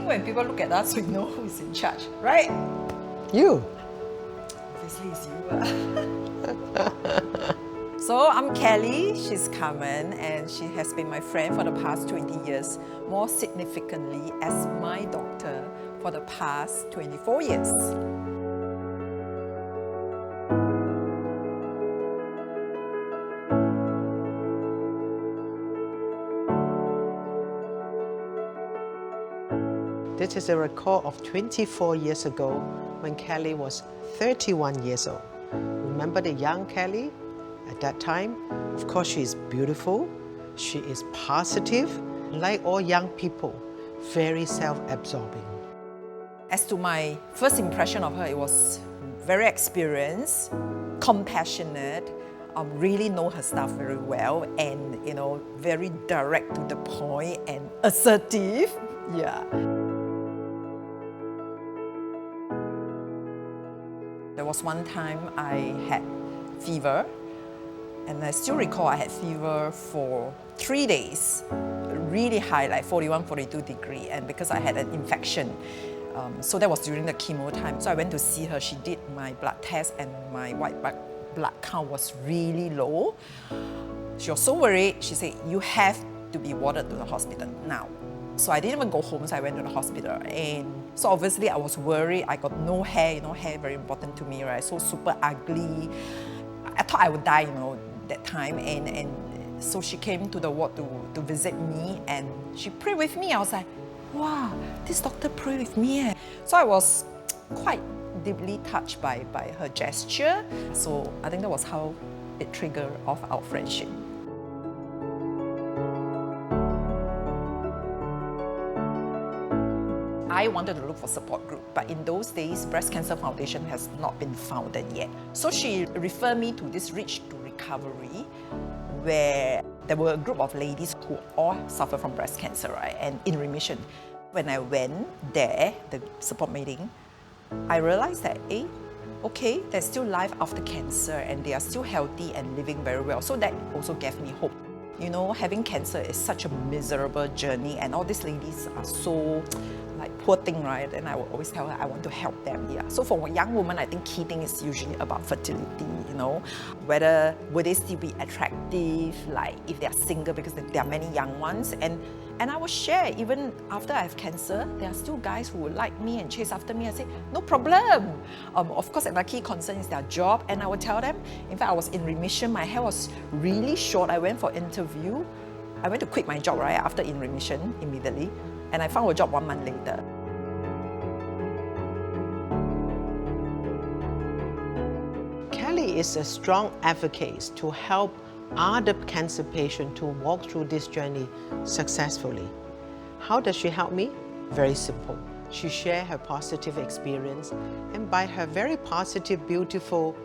think when people look at us, we know who's in charge, right? You. Obviously, it's you. So I'm Cally, she's Karmen, and she has been my friend for the past 20 years, more significantly as my doctor for the past 24 years. This is a record of 24 years ago when Cally was 31 years old. Remember the young Cally? At that time, of course, she is beautiful, she is positive, like all young people, very self-absorbing. As to my first impression of her, it was very experienced, compassionate, really know her stuff very well, and very direct to the point and assertive. Yeah. There was one time I had fever, and I still recall I had fever for 3 days, really high, like 41, 42 degrees, and because I had an infection. So that was during the chemo time. So I went to see her, she did my blood test, and my white blood count was really low. She was so worried, she said, you have to be warded to the hospital now. So I didn't even go home, so I went to the hospital. And so obviously I was worried, I got no hair, hair very important to me, right? So super ugly. I thought I would die, that time. And so she came to the ward to visit me, and she prayed with me. I was like, wow, this doctor prayed with me. So I was quite deeply touched by her gesture. So I think that was how it triggered off our friendship. I wanted to look for support group, but in those days, Breast Cancer Foundation has not been founded yet. So she referred me to this Reach to Recovery, where there were a group of ladies who all suffer from breast cancer, right, and in remission. When I went there, the support meeting, I realized that, okay, there's still life after cancer, and they are still healthy and living very well. So that also gave me hope. Having cancer is such a miserable journey, and all these ladies are so poor thing, right? And I will always tell her I want to help them. Yeah. So for a young woman, I think key thing is usually about fertility. Whether will they still be attractive, like if they are single, because there are many young ones. And I will share, even after I have cancer, there are still guys who will like me and chase after me and say, no problem. Of course, the key concern is their job, and I will tell them. In fact, I was in remission. My hair was really short. I went for interview. I went to quit my job right after in remission immediately. And I found a job 1 month later. Cally is a strong advocate to help other cancer patients to walk through this journey successfully. How does she help me? Very simple. She shares her positive experience, and by her very positive, beautiful,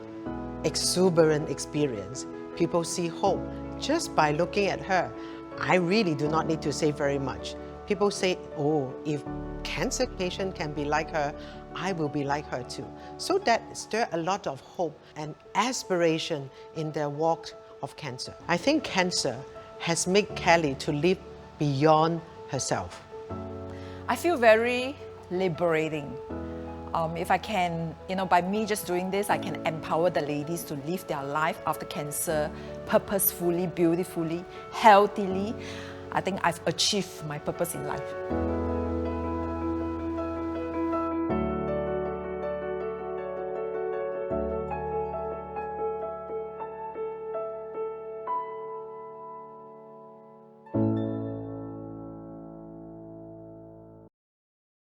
exuberant experience, people see hope just by looking at her. I really do not need to say very much. People say, oh, if cancer patient can be like her, I will be like her too. So that stirs a lot of hope and aspiration in their walk of cancer. I think cancer has made Cally to live beyond herself. I feel very liberating. If I can, by me just doing this, I can empower the ladies to live their life after cancer purposefully, beautifully, healthily. I think I've achieved my purpose in life.